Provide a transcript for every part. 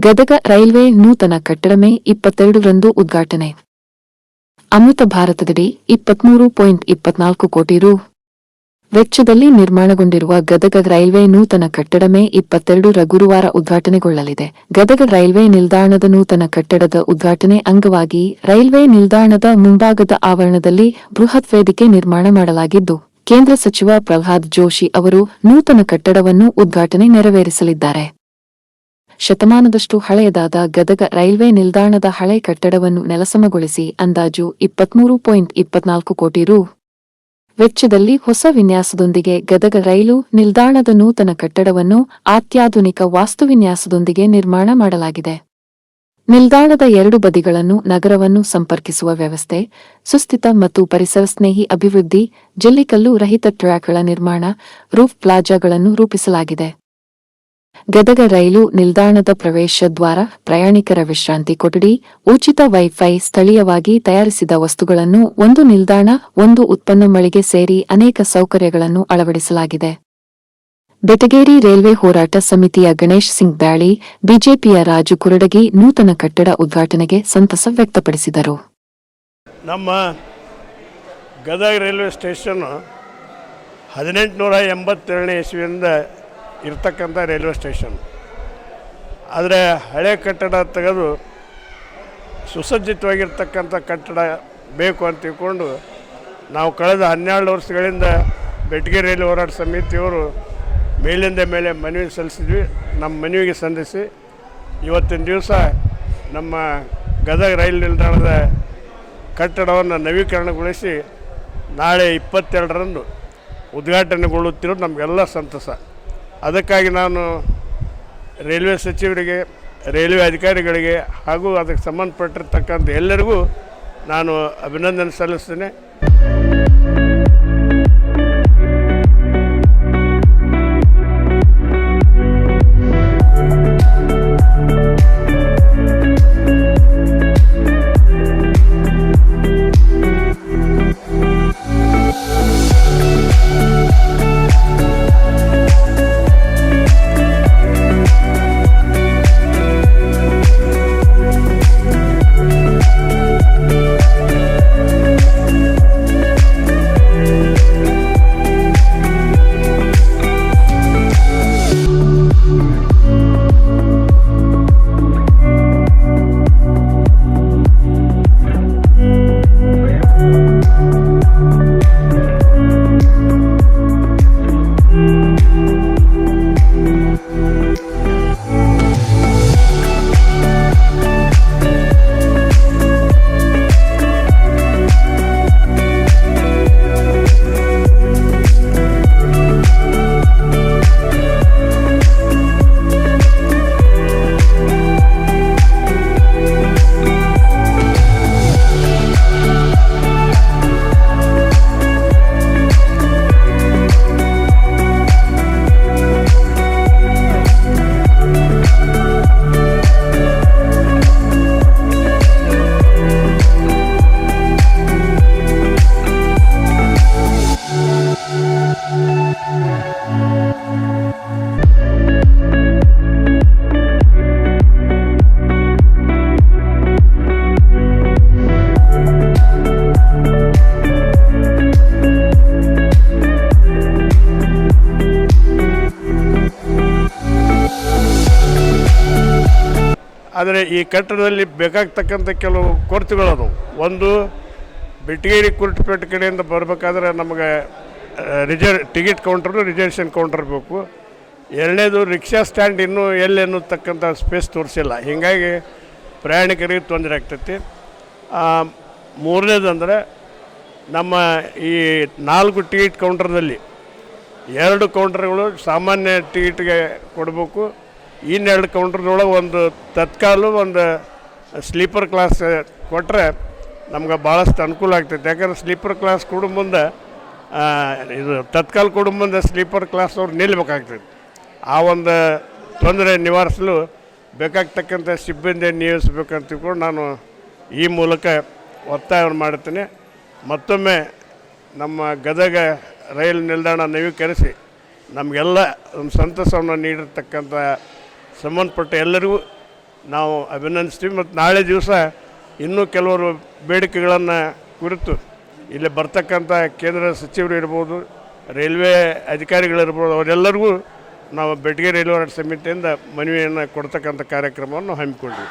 Gadag railway ನೂತನ ಕಟ್ಟಡ ಮೇ 22ರಂದು ಉದ್ಘಾಟನೆ. ಅಮೃತ ಭಾರತದಡಿ 23.24 ಕೋಟಿ ರು. ವೆಚ್ಚದಲ್ಲಿ ನಿರ್ಮಾಣಗೊಂಡಿರುವ ಗದಗ ರೈಲ್ವೆ ನೂತನ ಕಟ್ಟಡ ಮೇ 22ರ ಗುರುವಾರ ಉದ್ಘಾಟನೆಗೊಳ್ಳಲಿದೆ. ಗದಗ ರೈಲ್ವೆ ನಿಲ್ದಾಣದ ನೂತನ ಕಟ್ಟಡದ ಉದ್ಘಾಟನೆ ಅಂಗವಾಗಿ ರೈಲ್ವೆ ನಿಲ್ದಾಣದ ಮುಂಭಾಗದ ಆವರಣದಲ್ಲಿ ಬೃಹತ್ ವೇದಿಕೆ ನಿರ್ಮಾಣ ಮಾಡಲಾಗಿದ್ದು, ಕೇಂದ್ರ ಸಚಿವ ಪ್ರಹ್ಲಾದ್ ಜೋಶಿ ಅವರು ನೂತನ ಕಟ್ಟಡವನ್ನು ಉದ್ಘಾಟನೆ ನೆರವೇರಿಸಲಿದ್ದಾರೆ. ಶತಮಾನದಷ್ಟು ಹಳೆಯದಾದ ಗದಗ ರೈಲ್ವೆ ನಿಲ್ದಾಣದ ಹಳೆ ಕಟ್ಟಡವನ್ನು ನೆಲಸಮಗೊಳಿಸಿ ಅಂದಾಜು 23.24 ಕೋಟಿ ರು. ವೆಚ್ಚದಲ್ಲಿ ಹೊಸ ವಿನ್ಯಾಸದೊಂದಿಗೆ ಗದಗ ರೈಲು ನಿಲ್ದಾಣದ ನೂತನ ಕಟ್ಟಡವನ್ನು ಅತ್ಯಾಧುನಿಕ ವಾಸ್ತುವಿನ್ಯಾಸದೊಂದಿಗೆ ನಿರ್ಮಾಣ ಮಾಡಲಾಗಿದೆ. ನಿಲ್ದಾಣದ ಎರಡು ಬದಿಗಳನ್ನು ನಗರವನ್ನು ಸಂಪರ್ಕಿಸುವ ವ್ಯವಸ್ಥೆ, ಸುಸ್ಥಿತ ಮತ್ತು ಪರಿಸರ ಸ್ನೇಹಿ ಅಭಿವೃದ್ಧಿ, ಜಲ್ಲಿಕಲ್ಲು ರಹಿತ ಟ್ರ್ಯಾಕ್ಗಳ ನಿರ್ಮಾಣ, ರೂಫ್ ಪ್ಲಾಜಾಗಳನ್ನು ರೂಪಿಸಲಾಗಿದೆ. ಗದಗ ರೈಲು ನಿಲ್ದಾಣದ ಪ್ರವೇಶ ದ್ವಾರ, ಪ್ರಯಾಣಿಕರ ವಿಶ್ರಾಂತಿ ಕೊಠಡಿ, ಉಚಿತ ವೈಫೈ, ಸ್ಥಳೀಯವಾಗಿ ತಯಾರಿಸಿದ ವಸ್ತುಗಳನ್ನು ಒಂದು ನಿಲ್ದಾಣ, ಒಂದು ಉತ್ಪನ್ನ ಮಳಿಗೆ ಸೇರಿ ಅನೇಕ ಸೌಕರ್ಯಗಳನ್ನು ಅಳವಡಿಸಲಾಗಿದೆ. ಬೆಟಗೇರಿ ರೈಲ್ವೆ ಹೋರಾಟ ಸಮಿತಿಯ ಗಣೇಶ್ ಸಿಂಗ್ ಬ್ಯಾಳಿ, ಬಿಜೆಪಿಯ ರಾಜು ಕುರಡಗಿ ನೂತನ ಕಟ್ಟಡ ಉದ್ಘಾಟನೆಗೆ ಸಂತಸ ವ್ಯಕ್ತಪಡಿಸಿದರು. ನಮ್ಮ ಗದಗ ರೈಲ್ವೆ ಸ್ಟೇಷನ್ 1887ನೇ ಇಸ್ವಿಯಿಂದ ಇರ್ತಕ್ಕಂಥ ರೈಲ್ವೆ ಸ್ಟೇಷನ್. ಆದರೆ ಹಳೆ ಕಟ್ಟಡ ತೆಗೆದು ಸುಸಜ್ಜಿತವಾಗಿರ್ತಕ್ಕಂಥ ಕಟ್ಟಡ ಬೇಕು ಅಂತ ತಿಳ್ಕೊಂಡು ನಾವು ಕಳೆದ 12 ವರ್ಷಗಳಿಂದ ಬೆಟಗೇರಿ ರೈಲ್ವೆ ಹೋರಾಟ ಸಮಿತಿಯವರು ಮೇಲಿಂದ ಮೇಲೆ ಮನವಿ ಸಲ್ಲಿಸಿದ್ವಿ. ನಮ್ಮ ಮನವಿಗೆ ಸಂಧಿಸಿ ಇವತ್ತಿನ ದಿವಸ ನಮ್ಮ ಗದಗ ರೈಲು ನಿಲ್ದಾಣದ ಕಟ್ಟಡವನ್ನು ನವೀಕರಣಗೊಳಿಸಿ ನಾಳೆ 22ರಂದು ಉದ್ಘಾಟನೆಗೊಳ್ಳುತ್ತಿರೋದು ನಮಗೆಲ್ಲ ಸಂತಸ. ಅದಕ್ಕಾಗಿ ನಾನು ರೈಲ್ವೆ ಸಚಿವರಿಗೆ, ರೈಲ್ವೆ ಅಧಿಕಾರಿಗಳಿಗೆ ಹಾಗೂ ಅದಕ್ಕೆ ಸಂಬಂಧಪಟ್ಟಿರ್ತಕ್ಕಂಥ ಎಲ್ಲರಿಗೂ ನಾನು ಅಭಿನಂದನೆ ಸಲ್ಲಿಸ್ತೇನೆ. ಆದರೆ ಈ ಕಟ್ಟಡದಲ್ಲಿ ಬೇಕಾಗ್ತಕ್ಕಂಥ ಕೆಲವು ಕೊರತೆಗಳದು. ಒಂದು, ಬೆಟಗೇರಿ ಕುರುಟಪೇಟೆ ಕಡೆಯಿಂದ ಬರಬೇಕಾದ್ರೆ ನಮಗೆ ಟಿಕೆಟ್ ಕೌಂಟ್ರು, ರಿಸರ್ವೇಷನ್ ಕೌಂಟರ್ ಬೇಕು. ಎರಡನೇದು, ರಿಕ್ಷಾ ಸ್ಟ್ಯಾಂಡ್ ಇನ್ನೂ ಎಲ್ಲಿ ಅನ್ನತಕ್ಕಂಥ ಸ್ಪೇಸ್ ತೋರಿಸಿಲ್ಲ, ಹೀಗಾಗಿ ಪ್ರಯಾಣಿಕರಿಗೆ ತೊಂದರೆ ಆಗ್ತೈತಿ. ಮೂರನೇದಂದರೆ ನಮ್ಮ ಈ 4 ಟಿಕೆಟ್ ಕೌಂಟರ್ದಲ್ಲಿ 2 ಕೌಂಟರ್ಗಳು ಸಾಮಾನ್ಯ ಟಿಕೆಟ್ಗೆ ಕೊಡಬೇಕು. ಇನ್ನೆರಡು ಕೌಂಟ್ರದೊಳಗೆ ಒಂದು ತತ್ಕಾಲು, ಒಂದು ಸ್ಲೀಪರ್ ಕ್ಲಾಸ್ ಕೊಟ್ಟರೆ ನಮ್ಗೆ ಭಾಳಷ್ಟು ಅನುಕೂಲ ಆಗ್ತೈತೆ. ಯಾಕಂದ್ರೆ ಸ್ಲೀಪರ್ ಕ್ಲಾಸ್ ಕೊಡೋ ಮುಂದೆ ಇದು ತತ್ಕಾಲ್ ಕೊಡೋ ಮುಂದೆ ಸ್ಲೀಪರ್ ಕ್ಲಾಸ್ ಅವ್ರು ನಿಲ್ಲಬೇಕಾಗ್ತೈತೆ. ಆ ಒಂದು ತೊಂದರೆ ನಿವಾರಿಸಲು ಬೇಕಾಗ್ತಕ್ಕಂಥ ಸಿಬ್ಬಂದಿ ನಿಯೋಜಿಸಬೇಕಂತ ತಿಳ್ಕೊಂಡು ನಾನು ಈ ಮೂಲಕ ಒತ್ತಾಯವನ್ನು ಮಾಡುತ್ತೇನೆ. ಮತ್ತೊಮ್ಮೆ ನಮ್ಮ ಗದಗ ರೈಲು ನಿಲ್ದಾಣ ನವೀಕರಿಸಿ ನಮಗೆಲ್ಲ ಒಂದು ಸಂತಸವನ್ನು ನೀಡಿರ್ತಕ್ಕಂಥ ಸಂಬಂಧಪಟ್ಟ ಎಲ್ಲರಿಗೂ ನಾವು ಅಭಿನಂದಿಸ್ತೀವಿ. ಮತ್ತು ನಾಳೆ ದಿವಸ ಇನ್ನೂ ಕೆಲವರು ಬೇಡಿಕೆಗಳನ್ನು ಕುರಿತು ಇಲ್ಲಿ ಬರ್ತಕ್ಕಂಥ ಕೇಂದ್ರ ಸಚಿವರು ಇರ್ಬೋದು, ರೈಲ್ವೆ ಅಧಿಕಾರಿಗಳಿರ್ಬೋದು, ಅವರೆಲ್ಲರಿಗೂ ನಾವು ಬೆಟಗೇರಿ ರೈಲ್ವೆ ಹೋರಾಟ ಸಮಿತಿಯಿಂದ ಮನವಿಯನ್ನು ಕೊಡ್ತಕ್ಕಂಥ ಕಾರ್ಯಕ್ರಮವನ್ನು ಹಮ್ಮಿಕೊಂಡಿವಿ.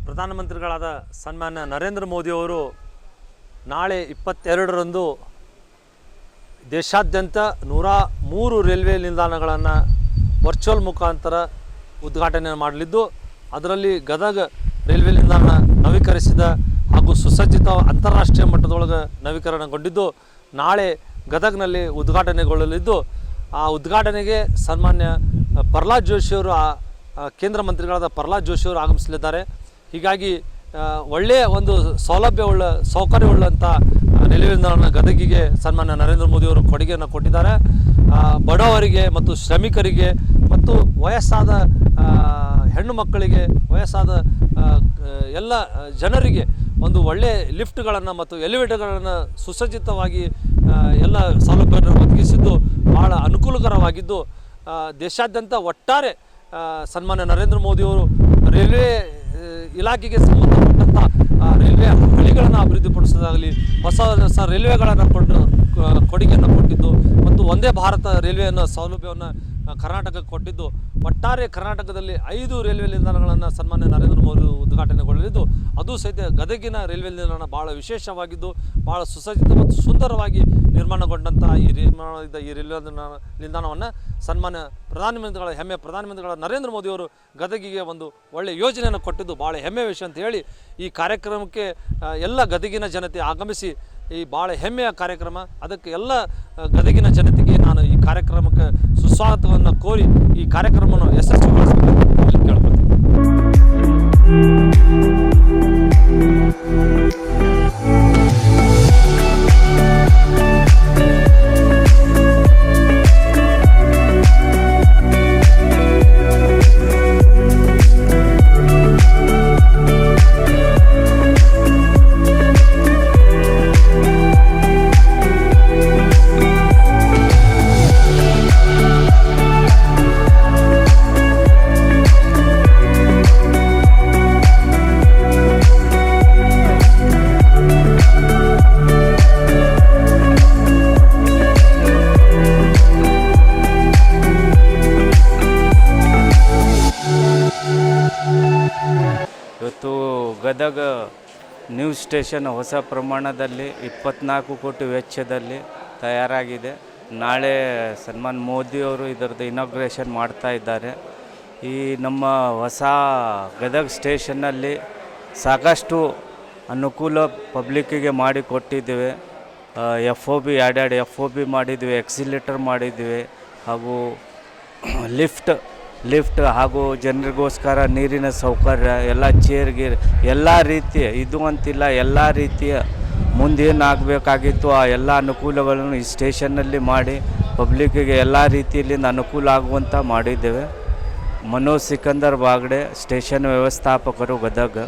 ಪ್ರಧಾನಮಂತ್ರಿಗಳಾದ ಸನ್ಮಾನ್ಯ ನರೇಂದ್ರ ಮೋದಿಯವರು ನಾಳೆ 22ರಂದು ದೇಶಾದ್ಯಂತ 103 ರೈಲ್ವೆ ನಿಲ್ದಾಣಗಳನ್ನು ವರ್ಚುವಲ್ ಮುಖಾಂತರ ಉದ್ಘಾಟನೆ ಮಾಡಲಿದ್ದು, ಅದರಲ್ಲಿ ಗದಗ ರೈಲ್ವೆ ನಿಲ್ದಾಣ ನವೀಕರಿಸಿದ ಹಾಗೂ ಸುಸಜ್ಜಿತ ಅಂತಾರಾಷ್ಟ್ರೀಯ ಮಟ್ಟದೊಳಗೆ ನವೀಕರಣಗೊಂಡಿದ್ದು ನಾಳೆ ಗದಗ್ನಲ್ಲಿ ಉದ್ಘಾಟನೆಗೊಳ್ಳಲಿದ್ದು, ಆ ಉದ್ಘಾಟನೆಗೆ ಸನ್ಮಾನ್ಯ ಪ್ರಹ್ಲಾದ್ ಜೋಶಿಯವರು ಕೇಂದ್ರ ಮಂತ್ರಿಗಳಾದ ಪ್ರಹ್ಲಾದ್ ಜೋಶಿಯವರು ಆಗಮಿಸಲಿದ್ದಾರೆ. ಹೀಗಾಗಿ ಒಳ್ಳೆಯ ಒಂದು ಸೌಲಭ್ಯವುಳ್ಳ ಸೌಕರ್ಯವುಳ್ಳಂಥ ರೈಲ್ವೆ ನಿಲ್ದಾಣ ಗದಗಿಗೆ ಸನ್ಮಾನ್ಯ ನರೇಂದ್ರ ಮೋದಿಯವರು ಕೊಡುಗೆಯನ್ನು ಕೊಟ್ಟಿದ್ದಾರೆ. ಬಡವರಿಗೆ ಮತ್ತು ಶ್ರಮಿಕರಿಗೆ ಮತ್ತು ವಯಸ್ಸಾದ ಹೆಣ್ಣು ಮಕ್ಕಳಿಗೆ, ವಯಸ್ಸಾದ ಎಲ್ಲ ಜನರಿಗೆ ಒಂದು ಒಳ್ಳೆಯ ಲಿಫ್ಟ್ಗಳನ್ನು ಮತ್ತು ಎಲಿವೇಟರ್ಗಳನ್ನು ಸುಸಜ್ಜಿತವಾಗಿ ಎಲ್ಲ ಸೌಲಭ್ಯವನ್ನು ಒದಗಿಸಿದ್ದು ಭಾಳ ಅನುಕೂಲಕರವಾಗಿದ್ದು, ದೇಶಾದ್ಯಂತ ಒಟ್ಟಾರೆ ಸನ್ಮಾನ್ಯ ನರೇಂದ್ರ ಮೋದಿಯವರು ರೈಲ್ವೆ ಇಲಾಖೆಗೆ ಸಂಬಂಧಪಟ್ಟಂಥ ರೈಲ್ವೆ ಹಳಿಗಳನ್ನು ಅಭಿವೃದ್ಧಿಪಡಿಸೋದಾಗಲಿ, ಹೊಸ ರೈಲ್ವೆಗಳನ್ನು ಕೊಡುಗೆಯನ್ನು ಕೊಟ್ಟಿದ್ದು ಮತ್ತು ಒಂದೇ ಭಾರತ ರೈಲ್ವೆಯನ್ನು ಸೌಲಭ್ಯವನ್ನು ಕರ್ನಾಟಕಕ್ಕೆ ಕೊಟ್ಟಿದ್ದು, ಒಟ್ಟಾರೆ ಕರ್ನಾಟಕದಲ್ಲಿ 5 ರೈಲ್ವೆ ನಿಲ್ದಾಣಗಳನ್ನು ಸನ್ಮಾನ್ಯ ನರೇಂದ್ರ ಮೋದಿ ಉದ್ಘಾಟನೆಗೊಳ್ಳಲಿದ್ದು, ಅದು ಸಹಿತ ಗದಗಿನ ರೈಲ್ವೆ ನಿಲ್ದಾಣ ಭಾಳ ವಿಶೇಷವಾಗಿದ್ದು, ಭಾಳ ಸುಸಜ್ಜಿತ ಮತ್ತು ಸುಂದರವಾಗಿ ನಿರ್ಮಾಣಗೊಂಡಂಥ ಈ ರೈಲ್ವೆ ನಿಲ್ದಾಣವನ್ನು ಸನ್ಮಾನ್ಯ ಪ್ರಧಾನಮಂತ್ರಿಗಳ ಪ್ರಧಾನಮಂತ್ರಿಗಳ ನರೇಂದ್ರ ಮೋದಿಯವರು ಗದಗಿಗೆ ಒಂದು ಒಳ್ಳೆಯ ಯೋಜನೆಯನ್ನು ಕೊಟ್ಟಿದ್ದು ಭಾಳ ಹೆಮ್ಮೆಯ ವಿಷಯ ಅಂತ ಹೇಳಿ ಈ ಕಾರ್ಯಕ್ರಮಕ್ಕೆ ಎಲ್ಲ ಗದಗಿನ ಜನತೆ ಆಗಮಿಸಿ ಈ ಭಾಳ ಹೆಮ್ಮೆಯ ಕಾರ್ಯಕ್ರಮ, ಅದಕ್ಕೆ ಎಲ್ಲ ಗದಗಿನ ಜನತೆಗೆ ನಾನು ಈ ಕಾರ್ಯಕ್ರಮಕ್ಕೆ ಸುಸ್ವಾಗತವನ್ನು ಕೋರಿ ಈ ಕಾರ್ಯಕ್ರಮವನ್ನು ಯಶಸ್ವಿಗೊಳಿಸಬೇಕು ಕೇಳ್ಕೊತೀನಿ. ಇವತ್ತು ಗದಗ ನ್ಯೂಸ್ ಸ್ಟೇಷನ್ ಹೊಸ ಪ್ರಮಾಣದಲ್ಲಿ 24 ಕೋಟಿ ವೆಚ್ಚದಲ್ಲಿ ತಯಾರಾಗಿದೆ. ನಾಳೆ ಸನ್ಮಾನ್ ಮೋದಿಯವರು ಇದರದ್ದು ಇನಾಗ್ರೇಷನ್ ಮಾಡ್ತಾ ಇದ್ದಾರೆ. ಈ ನಮ್ಮ ಹೊಸ ಗದಗ ಸ್ಟೇಷನ್ನಲ್ಲಿ ಸಾಕಷ್ಟು ಅನುಕೂಲ ಪಬ್ಲಿಕ್ಕಿಗೆ ಮಾಡಿಕೊಟ್ಟಿದ್ದೇವೆ. FOB ಎರಡೆರಡು FOB ಮಾಡಿದ್ವಿ, ಎಕ್ಸಿಲೇಟರ್ ಮಾಡಿದ್ವಿ, ಹಾಗೂ ಲಿಫ್ಟ್ ಹಾಗೂ ಜನರಿಗೋಸ್ಕರ ನೀರಿನ ಸೌಕರ್ಯ, ಎಲ್ಲ ಚೇರ್ಗೆ ಎಲ್ಲ ರೀತಿಯ ಇದು ಅಂತಿಲ್ಲ, ಎಲ್ಲ ರೀತಿಯ ಮುಂದೇನಾಗಬೇಕಾಗಿತ್ತು ಆ ಎಲ್ಲ ಅನುಕೂಲಗಳನ್ನು ಈ ಸ್ಟೇಷನ್ನಲ್ಲಿ ಮಾಡಿ ಪಬ್ಲಿಕ್ಕಿಗೆ ಎಲ್ಲ ರೀತಿಯಲ್ಲಿಂದ ಅನುಕೂಲ ಆಗುವಂಥ ಮಾಡಿದ್ದೇವೆ. ಮನೋಜ್ ಸಿಕಂದರ್ ಬಾಗ್ಡೆ, ಸ್ಟೇಷನ್ ವ್ಯವಸ್ಥಾಪಕರು, ಗದಗ.